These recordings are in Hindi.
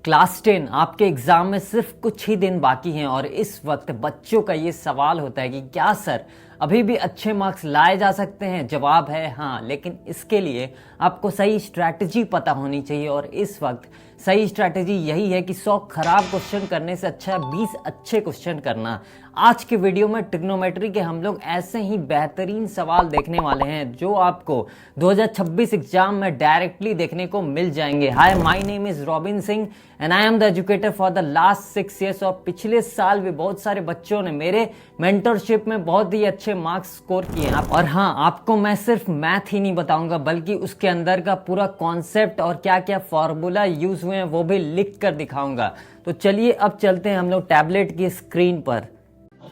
क्लास 10 आपके एग्जाम में सिर्फ कुछ ही दिन बाकी हैं और इस वक्त बच्चों का ये सवाल होता है कि क्या सर अभी भी अच्छे मार्क्स लाए जा सकते हैं। जवाब है हाँ, लेकिन इसके लिए आपको सही स्ट्रैटेजी पता होनी चाहिए और इस वक्त सही स्ट्रैटेजी यही है कि 100 खराब क्वेश्चन करने से अच्छा 20 अच्छे क्वेश्चन करना। आज के वीडियो में ट्रिग्नोमेट्री के हम लोग ऐसे ही बेहतरीन सवाल देखने वाले हैं जो आपको 2026 एग्जाम में डायरेक्टली देखने को मिल जाएंगे। Hi, my name is Robin Singh and I am the educator for the last 6 years. और पिछले साल भी बहुत सारे बच्चों ने मेरे मेंटरशिप में बहुत ही अच्छे मार्क्स स्कोर किए हैं। और हाँ, आपको मैं सिर्फ मैथ ही नहीं बताऊंगा बल्कि उसके अंदर का पूरा कॉन्सेप्ट और क्या क्या फॉर्मूला यूज हुए हैं वो भी लिख कर दिखाऊंगा। तो चलिए अब चलते हैं हम लोग टैबलेट की स्क्रीन पर।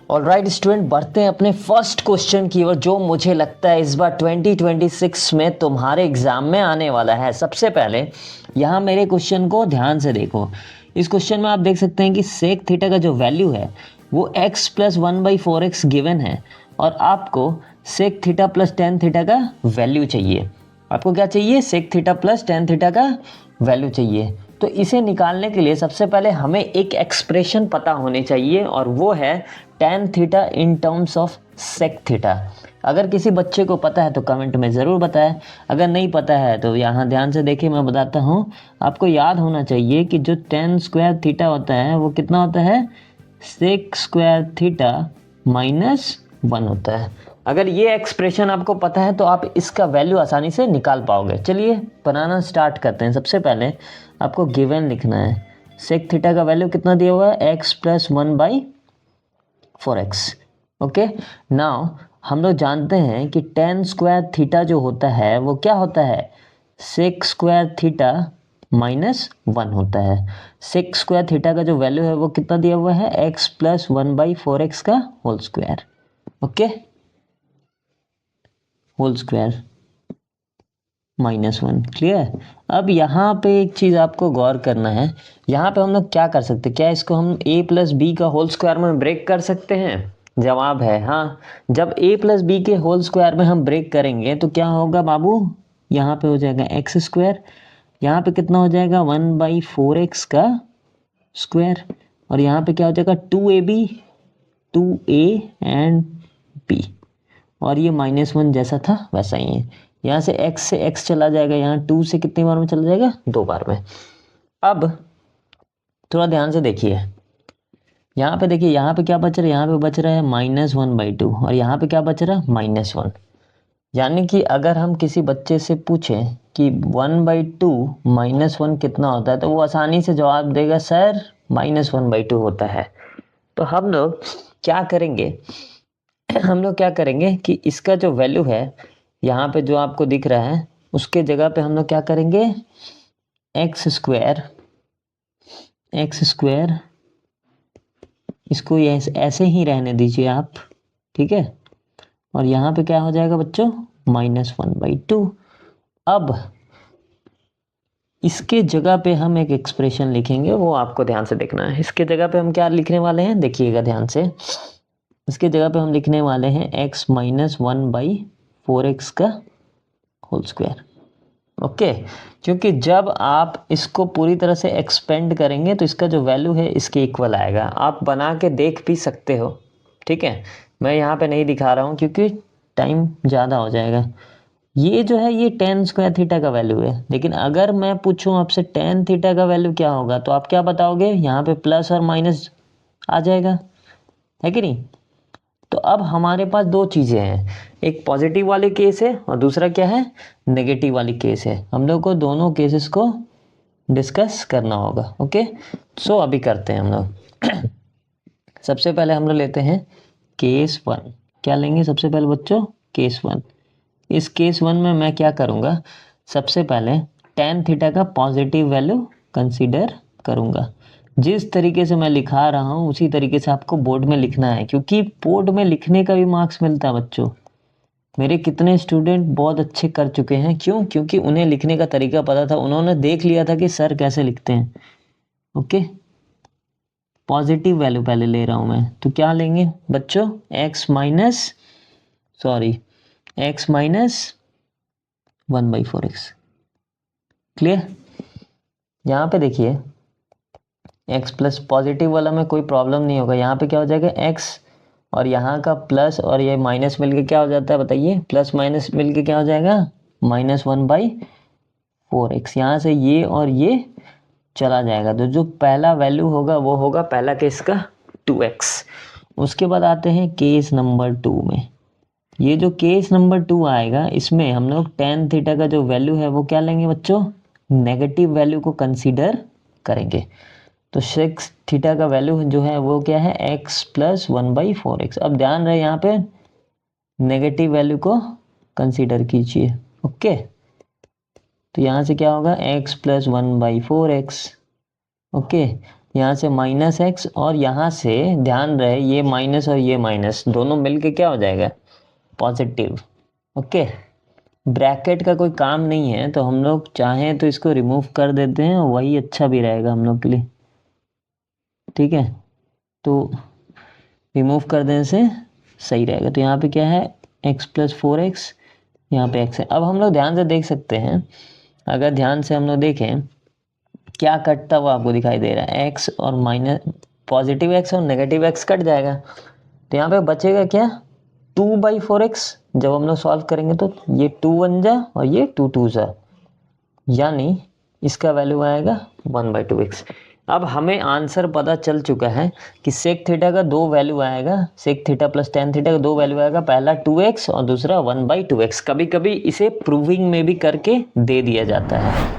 ऑलराइट स्टूडेंट, बढ़ते हैं अपने फर्स्ट क्वेश्चन की ओर जो मुझे लगता है इस बार 2026 में तुम्हारे एग्जाम में आने वाला है। सबसे पहले यहाँ मेरे क्वेश्चन को ध्यान से देखो। इस क्वेश्चन में आप देख सकते हैं कि सेक थीटा का जो वैल्यू है वो x प्लस 1/4x गिवन है और आपको sec theta plus tan theta का वैल्यू चाहिए। आपको क्या चाहिए? Sec theta plus tan theta का वैल्यू चाहिए। तो इसे निकालने के लिए सबसे पहले हमें एक एक्सप्रेशन पता होनी चाहिए और वो है tan theta in terms of sec theta. अगर किसी बच्चे को पता है तो कमेंट में ज़रूर बताएं, अगर नहीं पता है तो यहाँ ध्यान से देखिए, मैं बताता हूँ। आपको याद होना चाहिए कि जो टेन स्क्वायर थीटा होता है वो कितना होता है? सेक स्क्वायर थीटा माइनस 1 होता है। अगर ये एक्सप्रेशन आपको पता है तो आप इसका वैल्यू आसानी से निकाल पाओगे। चलिए बनाना स्टार्ट करते हैं। सबसे पहले आपको गिवन लिखना है। सेक थीटा का वैल्यू कितना दिया हुआ है? x plus 1/4x। Okay, now हम लोग जानते हैं कि टेन स्क्वायर थीटा जो होता है वो क्या होता है? सेक स्क्वायर थीटा माइनस 1 होता है। सेक स्क्वायर थीटा का जो वैल्यू है वो कितना दिया हुआ है? x प्लस 1/4x का whole square. Okay, whole square -1। Clear? अब यहाँ पे एक चीज़ आपको गौर करना है। यहाँ पे हम लोग क्या कर सकते हैं? क्या इसको हम a प्लस बी का होल स्क्वायर में ब्रेक कर सकते हैं? जवाब है हाँ। जब a प्लस बी के होल स्क्वायर में हम ब्रेक करेंगे तो क्या होगा बाबू? यहाँ पे हो जाएगा एक्स स्क्वायर, यहाँ पे कितना हो जाएगा? 1/4x का स्क्वायर, और यहाँ पे क्या हो जाएगा? 2ab 2a एंड b, और ये -1 जैसा था वैसा ही है। यहाँ से x चला जाएगा, यहाँ 2 से कितनी बार में चला जाएगा? 2 बार में। अब थोड़ा ध्यान से देखिए, यहाँ पे देखिए, यहाँ पे क्या बच रहा है? यहाँ पे बच रहा है -1/2 और यहाँ पे क्या बच रहा है? -1। यानी कि अगर हम किसी बच्चे से पूछें कि 1/2 -1 कितना होता है तो वो आसानी से जवाब देगा सर -1/2 होता है। तो हम लोग क्या करेंगे? हम लोग क्या करेंगे कि इसका जो वैल्यू है यहाँ पे जो आपको दिख रहा है उसके जगह पे हम लोग क्या करेंगे? एक्स स्क्वायर इसको ऐसे ही रहने दीजिए आप, ठीक है। और यहाँ पे क्या हो जाएगा बच्चों? -1/2। अब इसके जगह पे हम एक एक्सप्रेशन लिखेंगे, वो आपको ध्यान से देखना है। इसके जगह पे हम क्या लिखने वाले हैं? देखिएगा ध्यान से। इसके जगह पे हम लिखने वाले हैं x माइनस 1/4x का होल स्क्वायर। ओके, क्योंकि जब आप इसको पूरी तरह से एक्सपेंड करेंगे तो इसका जो वैल्यू है इसके इक्वल आएगा। आप बना के देख भी सकते हो, ठीक है। मैं यहाँ पे नहीं दिखा रहा हूँ क्योंकि टाइम ज़्यादा हो जाएगा। ये जो है ये टेन स्क्वायर थीटा का वैल्यू है, लेकिन अगर मैं पूछूं आपसे टेन थीटा का वैल्यू क्या होगा तो आप क्या बताओगे? यहाँ पे प्लस और माइनस आ जाएगा, है कि नहीं? तो अब हमारे पास दो चीज़ें हैं, एक पॉजिटिव वाले केस है और दूसरा क्या है? नेगेटिव वाली केस है। हम लोग को दोनों केसेस को डिस्कस करना होगा। ओके, सो अभी करते हैं हम लोग। सबसे पहले हम लोग लेते हैं केस 1। क्या लेंगे सबसे पहले बच्चों? केस 1। इस केस 1 में मैं क्या करूँगा? सबसे पहले टेन थीटा का पॉजिटिव वैल्यू कंसीडर करूँगा। जिस तरीके से मैं लिखा रहा हूँ उसी तरीके से आपको बोर्ड में लिखना है, क्योंकि बोर्ड में लिखने का भी मार्क्स मिलता है बच्चों। मेरे कितने स्टूडेंट बहुत अच्छे कर चुके हैं, क्यों? क्योंकि उन्हें लिखने का तरीका पता था, उन्होंने देख लिया था कि सर कैसे लिखते हैं। ओके, पॉजिटिव वैल्यू पहले ले रहा हूँ मैं, तो क्या लेंगे बच्चों? x minus 1/4x। क्लियर? यहाँ पे देखिए, एक्स प्लस पॉजिटिव वाला में कोई प्रॉब्लम नहीं होगा। यहाँ पे क्या हो जाएगा एक्स और यहाँ का प्लस और ये माइनस मिलके क्या हो जाता है बताइए, प्लस माइनस मिलके क्या हो जाएगा -1/4x। यहाँ से ये और ये चला जाएगा तो जो पहला वैल्यू होगा वो होगा पहला केस का 2x। उसके बाद आते हैं केस नंबर 2 में। ये जो केस नंबर 2 आएगा इसमें हम लोग tan थीटा का जो वैल्यू है वो क्या लेंगे बच्चों, नेगेटिव वैल्यू को कंसीडर करेंगे। तो सेक्स थीटा का वैल्यू जो है वो क्या है x + 1/4x। अब ध्यान रहे यहाँ पे नेगेटिव वैल्यू को कंसीडर कीजिए। ओके, तो यहाँ से क्या होगा x + 1/4x। ओके, यहाँ से -x और यहाँ से ध्यान रहे ये माइनस और ये माइनस दोनों मिलके क्या हो जाएगा पॉजिटिव। ओके, ब्रैकेट का कोई काम नहीं है तो हम लोग चाहें तो इसको रिमूव कर देते हैं और वही अच्छा भी रहेगा हम लोग के लिए। ठीक है, तो रिमूव कर देने से सही रहेगा। तो यहाँ पे क्या है x + 4x, यहाँ पे x है। अब हम लोग ध्यान से देख सकते हैं, अगर ध्यान से हम लोग देखें क्या कटता हुआ आपको दिखाई दे रहा है, x और माइनस पॉजिटिव x और नेगेटिव x कट जाएगा। तो यहाँ पे बचेगा क्या 2/4x। जब हम लोग सॉल्व करेंगे तो ये 2 1 जा और ये 2 2 जा, यानी इसका वैल्यू आएगा 1/2x। अब हमें आंसर पता चल चुका है कि सेक थीटा का दो वैल्यू आएगा, sec theta plus tan theta का दो वैल्यू आएगा, पहला 2x और दूसरा 1/2x। कभी कभी इसे प्रूविंग में भी करके दे दिया जाता है।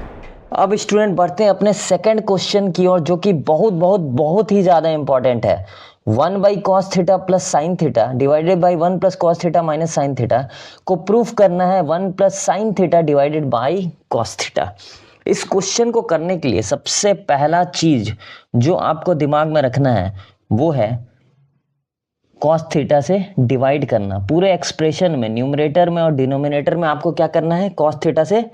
अब स्टूडेंट बढ़ते हैं अपने सेकंड क्वेश्चन की ओर, जो कि बहुत ही ज़्यादा इंपॉर्टेंट है। 1/cos theta plus sine theta divided by 1 + cos theta minus sine theta को प्रूफ करना है 1 + sin theta divided by cos theta. इस क्वेश्चन को करने के लिए सबसे पहला चीज जो आपको दिमाग में रखना है वो है cos थीटा से डिवाइड करना। पूरे एक्सप्रेशन में न्यूमरेटर में और डिनोमिनेटर में आपको क्या करना है, cos थीटा से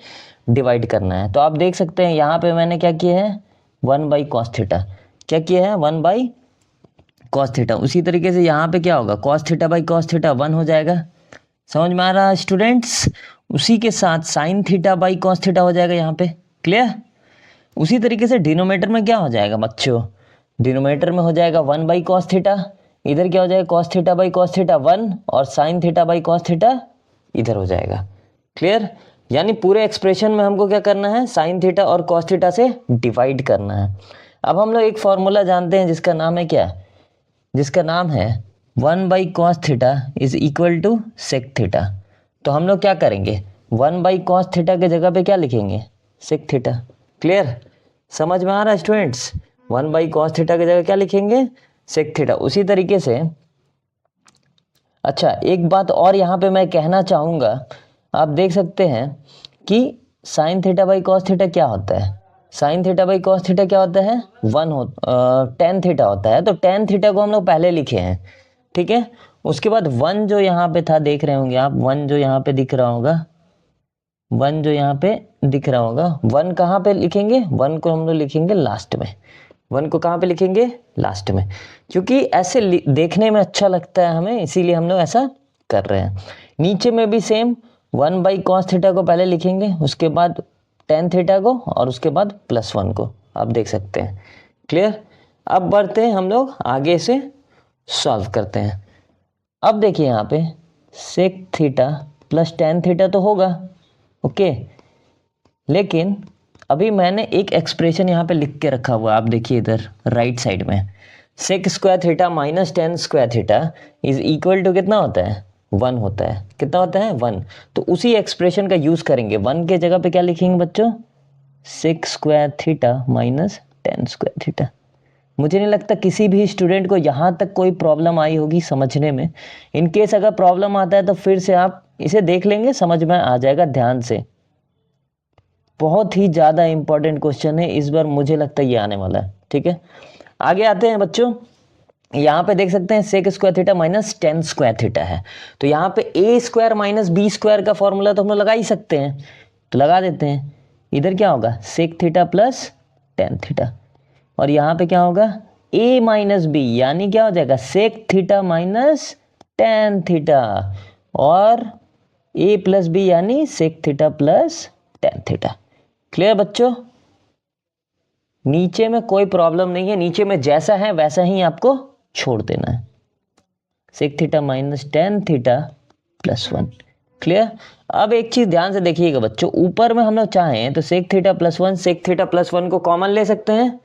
डिवाइड करना है। तो आप देख सकते हैं यहाँ पे मैंने क्या किया है 1/cos थीटा, क्या किया है 1/cos थीटा। उसी तरीके से यहाँ पे क्या होगा cos थीटा/cos थीटा 1 हो जाएगा। समझ में आ रहा है स्टूडेंट्स? उसी के साथ sin थीटा/cos थीटा हो जाएगा यहाँ पे। क्लियर? उसी तरीके से डिनोमिनेटर में क्या हो जाएगा बच्चों, डिनोमिनेटर में हो जाएगा 1/cos थीटा, इधर क्या हो जाएगा cos थीटा/cos थीटा 1 और sin थीटा/cos थीटा इधर हो जाएगा। क्लियर? यानी पूरे एक्सप्रेशन में हमको क्या करना है, sin थीटा और cos थीटा से डिवाइड करना है। अब हम लोग एक फॉर्मूला जानते हैं जिसका नाम है क्या, जिसका नाम है 1/cos theta is equal to sec theta. तो हम लोग क्या करेंगे 1/cos थीटा के जगह पे क्या लिखेंगे सेक थीटा। क्लियर? समझ में आ रहा है स्टूडेंट्स? 1/cos थीटा की जगह क्या लिखेंगे सेक थीटा। उसी तरीके से अच्छा एक बात और यहाँ पे मैं कहना चाहूँगा, आप देख सकते हैं कि sin थीटा/cos थीटा क्या होता है, sin थीटा/cos थीटा क्या होता है tan थीटा होता है। तो tan थीटा को हम लोग पहले लिखे हैं, ठीक है। उसके बाद 1 जो यहाँ पे था देख रहे होंगे आप, 1 जो यहाँ पे दिख रहा होगा, 1 जो यहाँ पे दिख रहा होगा, 1 कहाँ पे लिखेंगे, 1 को हम लोग लिखेंगे लास्ट में। 1 को कहाँ पे लिखेंगे लास्ट में, क्योंकि ऐसे देखने में अच्छा लगता है हमें, इसीलिए हम लोग ऐसा कर रहे हैं। नीचे में भी सेम 1/cos थीटा को पहले लिखेंगे, उसके बाद tan थीटा को और उसके बाद +1 को, आप देख सकते हैं। क्लियर? अब बढ़ते हैं हम लोग आगे से सॉल्व करते हैं। अब देखिए यहाँ पे sec theta plus tan theta तो होगा, ओके, लेकिन अभी मैंने एक एक्सप्रेशन यहाँ पे लिख के रखा हुआ, आप देखिए इधर राइट साइड में, sec square theta minus tan square theta is equal to कितना होता है 1 होता है। कितना होता है 1। तो उसी एक्सप्रेशन का यूज करेंगे, 1 के जगह पे क्या लिखेंगे बच्चों sec square theta minus tan square theta. मुझे नहीं लगता किसी भी स्टूडेंट को यहाँ तक कोई प्रॉब्लम आई होगी समझने में। इनकेस अगर प्रॉब्लम आता है तो फिर से आप इसे देख लेंगे, समझ में आ जाएगा ध्यान से। बहुत ही ज़्यादा इंपॉर्टेंट क्वेश्चन है, इस बार मुझे लगता है ये आने वाला है। ठीक है, आगे आते हैं बच्चों। यहाँ पे देख सकते हैं sec square theta minus tan square theta है, तो यहाँ पे a square minus B square का फॉर्मूला तो हम लोग लगा ही सकते हैं, तो लगा देते हैं। इधर क्या होगा sec theta plus tan theta, और यहाँ पे क्या होगा a माइनस बी, यानी क्या हो जाएगा sec theta minus tan theta, और a प्लस बी यानी sec theta plus tan theta. Clear बच्चों? नीचे में कोई प्रॉब्लम नहीं है, नीचे में जैसा है वैसा ही आपको छोड़ देना है। Sec theta minus tan theta plus 1। Clear. अब एक चीज ध्यान से देखिएगा बच्चों, ऊपर में हम लोग चाहें तो sec theta plus 1 sec theta plus 1 को कॉमन ले सकते हैं।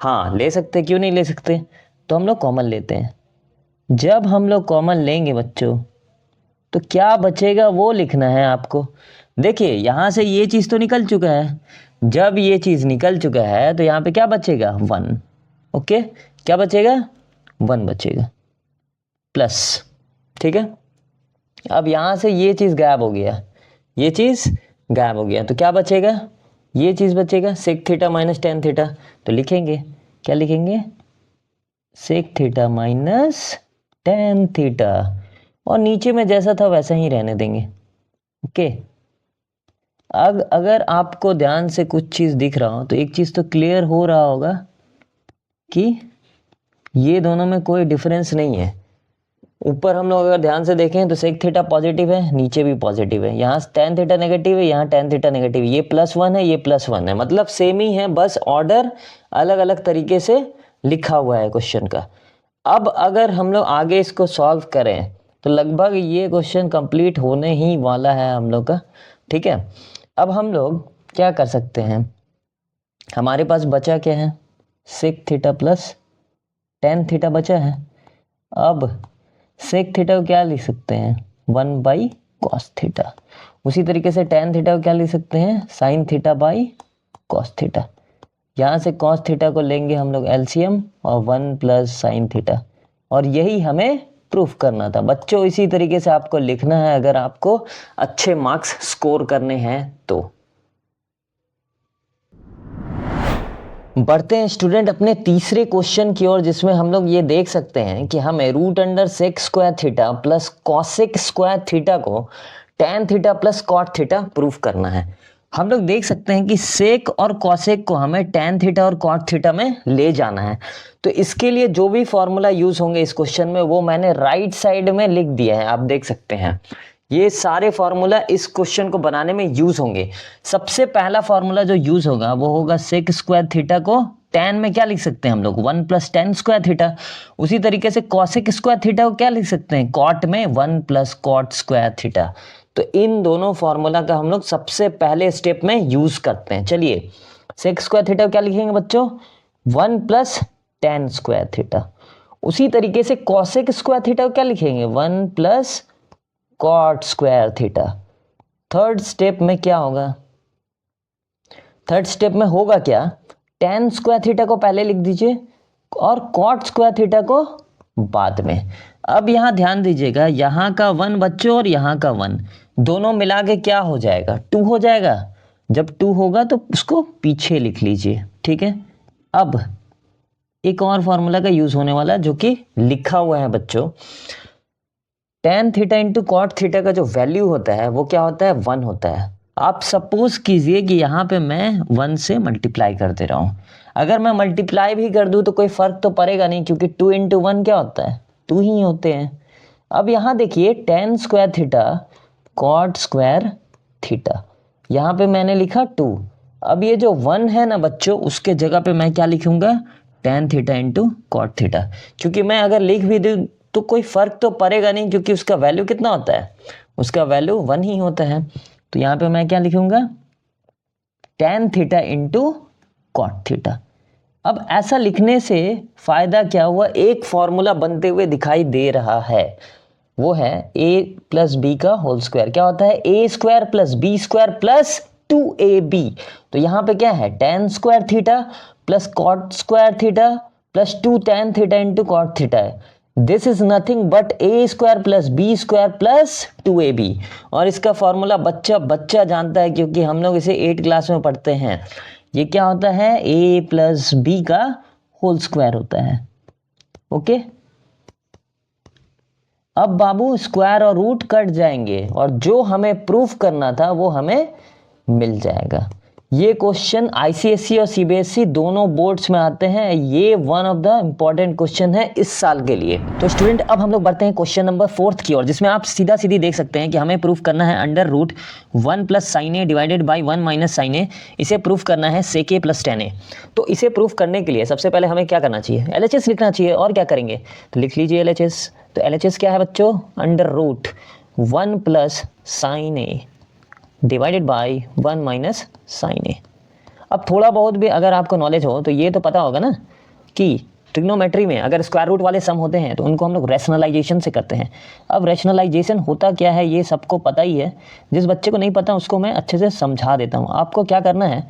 हाँ ले सकते हैं, क्यों नहीं ले सकते। तो हम लोग कॉमन लेते हैं। जब हम लोग कॉमन लेंगे बच्चों तो क्या बचेगा वो लिखना है आपको। देखिए यहाँ से ये चीज़ तो निकल चुका है, जब ये चीज़ निकल चुका है तो यहाँ पे क्या बचेगा 1। ओके, क्या बचेगा 1 बचेगा प्लस। ठीक है, अब यहाँ से ये चीज़ गायब हो गया, ये चीज़ गायब हो गया, तो क्या बचेगा, ये चीज़ बचेगा sec theta minus tan theta. तो लिखेंगे, क्या लिखेंगे, sec theta minus tan theta, और नीचे में जैसा था वैसा ही रहने देंगे। ओके, अगर आपको ध्यान से कुछ चीज़ दिख रहा हो तो एक चीज़ तो क्लियर हो रहा होगा कि ये दोनों में कोई डिफरेंस नहीं है। ऊपर हम लोग अगर ध्यान से देखें तो सेक थीटा पॉजिटिव है, नीचे भी पॉजिटिव है, यहाँ टेन थीटा नेगेटिव है, यहाँ टेन थीटा नेगेटिव, ये +1 है, ये +1 है, मतलब सेम ही है, बस ऑर्डर अलग अलग तरीके से लिखा हुआ है क्वेश्चन का। अब अगर हम लोग आगे इसको सॉल्व करें तो लगभग ये क्वेश्चन कंप्लीट होने ही वाला है हम लोग का। ठीक है, अब हम लोग क्या कर सकते हैं, हमारे पास बचा क्या है, sec theta plus tan theta बचा है। अब सेक थीटा को क्या लिख सकते हैं, 1 बाई कॉस थीटा। उसी तरीके से टेन थीटा को क्या लिख सकते हैं, sine theta by cos theta. यहाँ से कॉस थीटा को लेंगे हम लोग एलसीएम और 1 प्लस साइन थीटा, और यही हमें प्रूफ करना था बच्चों। इसी तरीके से आपको लिखना है अगर आपको अच्छे मार्क्स स्कोर करने हैं तो। बढ़ते हैं स्टूडेंट अपने तीसरे क्वेश्चन की ओर, जिसमें हम लोग ये देख सकते हैं कि हमें root under sec square theta plus cosec square theta को tan theta plus cot theta proof करना है। हम लोग देख सकते हैं कि सेक और कॉसेक को हमें टेन थीटा और कॉट थीटा में ले जाना है। तो इसके लिए जो भी फॉर्मूला यूज होंगे इस क्वेश्चन में वो मैंने राइट साइड में लिख दिया है, आप देख सकते हैं। ये सारे फॉर्मूला इस क्वेश्चन को बनाने में यूज होंगे। सबसे पहला फॉर्मूला जो यूज होगा वो होगा सेक स्क्वायर थीटा को टेन में क्या लिख सकते हैं हम लोग, 1 प्लस टेन स्क्वायर थीटा। उसी तरीके से कॉसेक स्क्वायर थीटा को क्या लिख सकते हैं, कॉट में 1 प्लस कॉट स्क्वायर थीटा। तो इन दोनों फॉर्मूला का हम लोग सबसे पहले स्टेप में यूज करते हैं। चलिए, सेक स्क्वायर थीटा को क्या लिखेंगे बच्चों, 1 प्लस टेन स्क्वायर थीटा। उसी तरीके से कॉसेक स्क्वायर थीटा को क्या लिखेंगे, 1 plus cot square theta. Third step में क्या होगा, थर्ड स्टेप में होगा क्या, टेन स्क्वायर थीटा को पहले लिख दीजिए और कॉट स्क्वायर थीटा को बाद में। अब यहाँ ध्यान दीजिएगा, यहाँ का 1 बच्चों और यहाँ का 1 दोनों मिला के क्या हो जाएगा, 2 हो जाएगा। जब 2 होगा तो उसको पीछे लिख लीजिए। ठीक है, अब एक और फॉर्मूला का यूज होने वाला जो कि लिखा हुआ है बच्चों, tan theta into cot theta का जो वैल्यू होता है वो क्या होता है, 1 होता है। आप सपोज कीजिए कि यहाँ पे मैं 1 से मल्टीप्लाई कर दे रहा हूँ। अगर मैं मल्टीप्लाई भी कर दूँ तो कोई फर्क तो पड़ेगा नहीं, क्योंकि 2 इंटू 1 क्या होता है, 2 ही होते हैं। अब यहाँ देखिए tan square theta cot square theta, यहाँ पे मैंने लिखा 2। अब ये जो 1 है ना बच्चों, उसके जगह पे मैं क्या लिखूंगा, tan theta into cot theta. क्योंकि मैं अगर लिख भी दूँ तो कोई फर्क तो पड़ेगा नहीं, क्योंकि उसका वैल्यू कितना होता है, उसका वैल्यू 1 ही होता है। तो यहाँ पे मैं क्या लिखूंगा, tan theta into cot theta. अब ऐसा लिखने से फायदा क्या हुआ, एक फॉर्मूला बनते हुए दिखाई दे रहा है, वो है a प्लस बी का होल स्क्वायर। क्या होता है, a square plus B square plus 2ab। तो यहाँ पे क्या है, tan square theta plus cot square theta plus 2 tan theta into cot theta है। This is nothing but a square plus B square plus 2ab। और इसका फॉर्मूला बच्चा जानता है, क्योंकि हम लोग इसे 8 क्लास में पढ़ते हैं। ये क्या होता है, a प्लस बी का होल स्क्वायर होता है। ओके, अब बाबू स्क्वायर और रूट कट जाएंगे और जो हमें प्रूफ करना था वो हमें मिल जाएगा। ये क्वेश्चन आईसीएसई और सीबीएसई दोनों बोर्ड्स में आते हैं। ये one of the important question है इस साल के लिए। तो स्टूडेंट अब हम लोग बढ़ते हैं क्वेश्चन नंबर 4 की ओर, जिसमें आप सीधा सीधी देख सकते हैं कि हमें प्रूफ करना है under root 1 plus sine a divided by 1 minus sine a. इसे प्रूफ करना है सेक ए प्लस टेन ए। तो इसे प्रूफ करने के लिए सबसे पहले हमें क्या करना चाहिए, एलएचएस लिखना चाहिए। और क्या करेंगे, तो लिख लीजिए एलएचएस। तो एलएचएस क्या है बच्चों, under root 1 plus sine a divided by 1 minus sine a. अब थोड़ा बहुत भी अगर आपको नॉलेज हो तो ये तो पता होगा ना कि ट्रिग्नोमेट्री में अगर स्क्वायर रूट वाले सम होते हैं तो उनको हम लोग रैशनलाइजेशन से करते हैं। अब रैशनलाइजेशन होता क्या है ये सबको पता ही है। जिस बच्चे को नहीं पता उसको मैं अच्छे से समझा देता हूँ। आपको क्या करना है,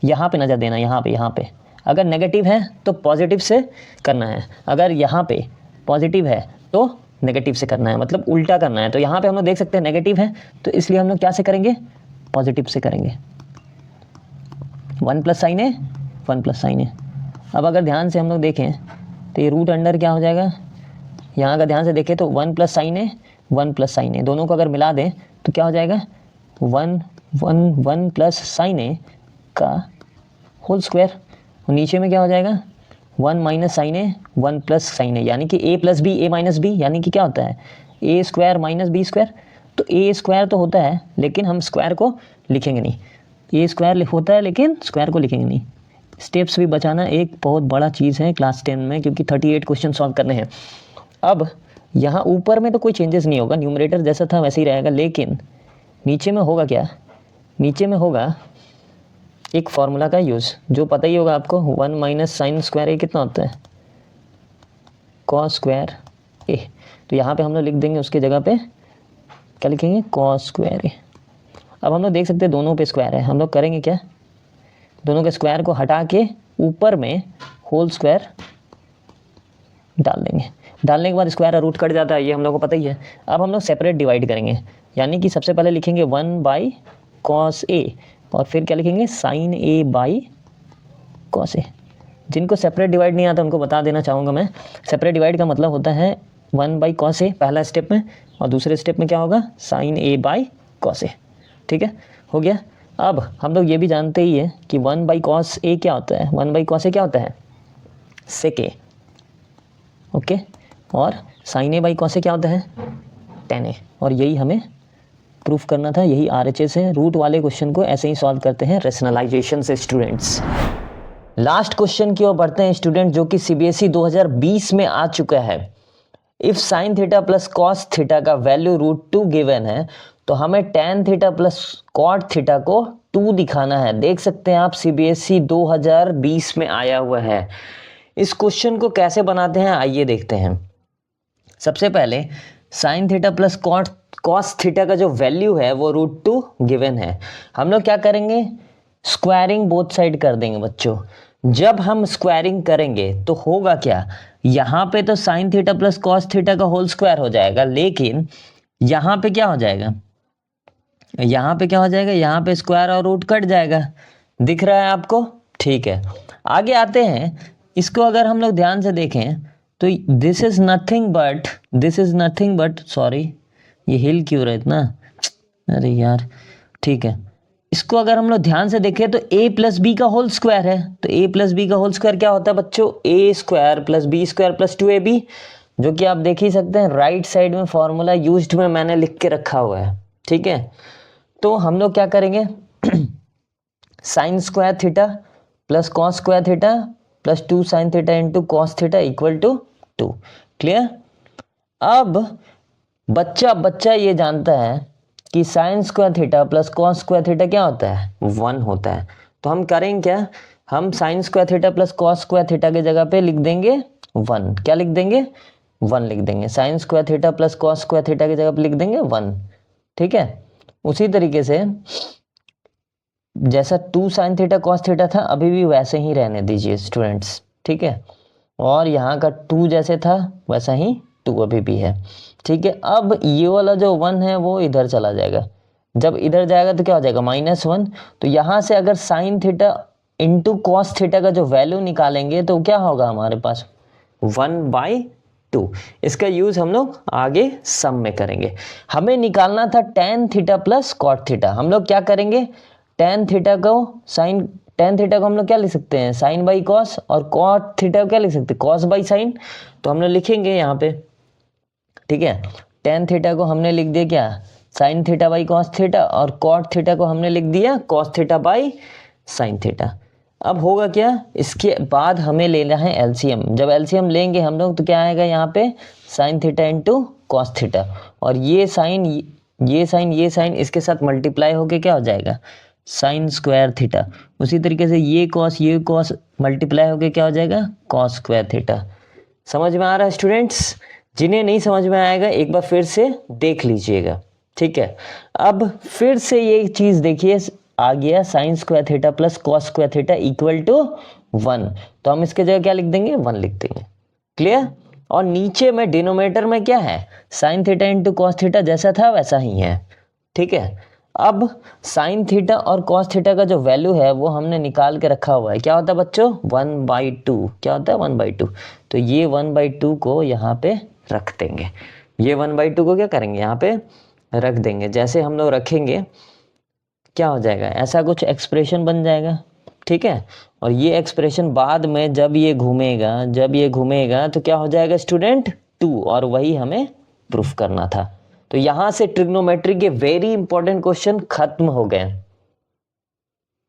यहाँ पे नज़र देना, यहाँ पे अगर नेगेटिव है तो पॉजिटिव से करना है, अगर यहाँ पे पॉजिटिव है तो नेगेटिव से करना है, मतलब उल्टा करना है। तो यहाँ पे हम लोग देख सकते हैं नेगेटिव है तो इसलिए हम लोग क्या से करेंगे, पॉजिटिव से करेंगे। 1 plus sine A 1 plus sine a. अब अगर ध्यान से हम लोग देखें तो ये रूट अंडर क्या हो जाएगा, यहाँ अगर ध्यान से देखें तो 1 प्लस साइन ए 1 प्लस साइन ए, दोनों को अगर मिला दें तो क्या हो जाएगा 1 प्लस साइन ए का होल स्क्वायर। और नीचे में क्या हो जाएगा 1 माइनस साइन ए 1 प्लस साइन ए, यानी कि ए प्लस बी ए माइनस बी, यानी कि क्या होता है ए स्क्वायर माइनस बी स्क्वायर। तो ए स्क्वायर तो होता है लेकिन हम स्क्वायर को लिखेंगे नहीं, ए स्क्वायर होता है लेकिन स्क्वायर को लिखेंगे नहीं। स्टेप्स भी बचाना एक बहुत बड़ा चीज़ है क्लास 10 में, क्योंकि 38 क्वेश्चन सॉल्व करने हैं। अब यहाँ ऊपर में तो कोई चेंजेस नहीं होगा, न्यूमरेटर जैसा था वैसे ही रहेगा, लेकिन नीचे में होगा क्या, नीचे में होगा एक फार्मूला का यूज़ जो पता ही होगा आपको। 1 माइनस साइन स्क्वायर ए कितना होता है, कॉस स्क्वायर ए। तो यहाँ पे हम लोग लिख देंगे उसके जगह पे क्या लिखेंगे, कॉस स्क्वायर ए। अब हम लोग देख सकते हैं दोनों पे स्क्वायर है, हम लोग करेंगे क्या, दोनों के स्क्वायर को हटा के ऊपर में होल स्क्वायर डाल देंगे। डालने के बाद स्क्वायर रूट कट जाता है, ये हम लोग को पता ही है। अब हम लोग सेपरेट डिवाइड करेंगे, यानी कि सबसे पहले लिखेंगे 1 बाई कॉस ए और फिर क्या लिखेंगे sign A by cos A. जिनको सेपरेट डिवाइड नहीं आता उनको बता देना चाहूँगा मैं, सेपरेट डिवाइड का मतलब होता है 1 बाई कॉस ए पहला स्टेप में, और दूसरे स्टेप में क्या होगा sign A by cos A. ठीक है, हो गया। अब हम लोग ये भी जानते ही है कि 1 बाई कॉस ए क्या होता है, 1 बाई कॉस ए क्या होता है सेक ए, ओके। और sign A by cos A क्या होता है टेन ए। और यही हमें प्रूफ करना था, यही RHS है। रूट वाले क्वेश्चन को ऐसे ही सॉल्व करते हैं रैशनलाइजेशन से स्टूडेंट्स। लास्ट क्वेश्चन की ओर बढ़ते हैं स्टूडेंट, जो कि CBSE 2020 में आ चुका है। If sine theta plus cos theta का वैल्यू √2 गिवन है तो हमें tan theta plus cot theta को 2 दिखाना है। देख सकते हैं आप CBSE 2020 में आया हुआ है। इस क्वेश्चन को कैसे बनाते हैं आइए देखते हैं। सबसे पहले sign theta plus cos theta का जो वैल्यू है वो √2 गिवन है। हम लोग क्या करेंगे, स्क्वायरिंग बोथ साइड कर देंगे बच्चों। जब हम स्क्वायरिंग करेंगे तो होगा क्या, यहाँ पे तो sign theta plus cos theta का होल स्क्वायर हो जाएगा, लेकिन यहाँ पे क्या हो जाएगा, यहाँ पे क्या हो जाएगा, यहाँ पे स्क्वायर और रूट कट जाएगा। दिख रहा है आपको, ठीक है। आगे आते हैं, इसको अगर हम लोग ध्यान से देखें तो this is nothing but sorry ये हिल क्यों रहा है इतना, अरे यार ठीक है। इसको अगर हम लोग ध्यान से देखें तो a प्लस बी का होल स्क्वायर है। तो a प्लस बी का होल स्क्वायर क्या होता है बच्चों, a square plus B square plus 2ab, जो कि आप देख ही सकते हैं राइट साइड में फॉर्मूला यूज्ड में मैंने लिख के रखा हुआ है। ठीक है, तो हम लोग क्या करेंगे sine square theta plus cos square theta plus 2 sine theta into cos theta equal to 2। Clear. अब बच्चा ये जानता है कि sine square theta plus cos square theta क्या होता है 1 होता है। तो हम करेंगे क्या, हम sign square theta plus cos square theta की जगह पे लिख देंगे 1। क्या लिख देंगे 1 लिख देंगे। Sign square theta plus cos square theta की जगह पे लिख देंगे 1। ठीक है, उसी तरीके से जैसा 2 साइन थीटा कॉस थीटा था अभी भी वैसे ही रहने दीजिए स्टूडेंट्स। ठीक है, और यहाँ का 2 जैसे था वैसा ही 2 अभी भी है। ठीक है, अब ये वाला जो 1 है वो इधर चला जाएगा। जब इधर जाएगा तो क्या हो जाएगा -1। तो यहाँ से अगर sign theta into cos theta का जो वैल्यू निकालेंगे तो क्या होगा हमारे पास 1/2। इसका यूज़ हम लोग आगे सम में करेंगे। हमें निकालना था tan theta plus cot theta. हम लोग क्या करेंगे, टेन थीटा को हम लोग क्या लिख सकते हैं, साइन बाई कॉस, और कॉट थीटा को क्या लिख सकते हैं, कॉस बाई साइन। तो हम लोग लिखेंगे यहाँ पे, ठीक है, टेन थीटा को हमने लिख दिया क्या, sine theta by cos theta, और कॉट थीटा को हमने लिख दिया cos theta by sine theta. अब होगा क्या, इसके बाद हमें लेना है एलसीएम। जब एलसीएम लेंगे हम लोग तो क्या आएगा यहाँ पे, sign theta into cos theta, और ये साइन इसके साथ मल्टीप्लाई होके क्या हो जाएगा, साइन स्क्वायर थीटा। उसी तरीके से ये कॉस मल्टीप्लाई होके क्या हो जाएगा, कॉस स्क्वायर थीटा। समझ में आ रहा है स्टूडेंट्स? जिन्हें नहीं समझ में आएगा एक बार फिर से देख लीजिएगा, ठीक है। अब फिर से ये चीज़ देखिए, आ गया sine square theta plus cos square theta equal to 1, तो हम इसके जगह क्या लिख देंगे, 1 लिख देंगे। क्लियर? और नीचे में डिनोमिनेटर में क्या है, sign theta into cos theta जैसा था वैसा ही है, ठीक है। अब साइन थीटा और कॉस थीटा का जो वैल्यू है वो हमने निकाल के रखा हुआ है। क्या होता है बच्चों, 1/2। क्या होता है, 1/2। तो ये 1/2 को यहाँ पे रख देंगे, ये 1/2 को क्या करेंगे, यहाँ पे रख देंगे। जैसे हम लोग रखेंगे क्या हो जाएगा, ऐसा कुछ एक्सप्रेशन बन जाएगा, ठीक है। और ये एक्सप्रेशन बाद में जब ये घूमेगा तो क्या हो जाएगा स्टूडेंट, 2, और वही हमें प्रूफ करना था। तो यहाँ से ट्रिग्नोमेट्री के वेरी इंपॉर्टेंट क्वेश्चन खत्म हो गए।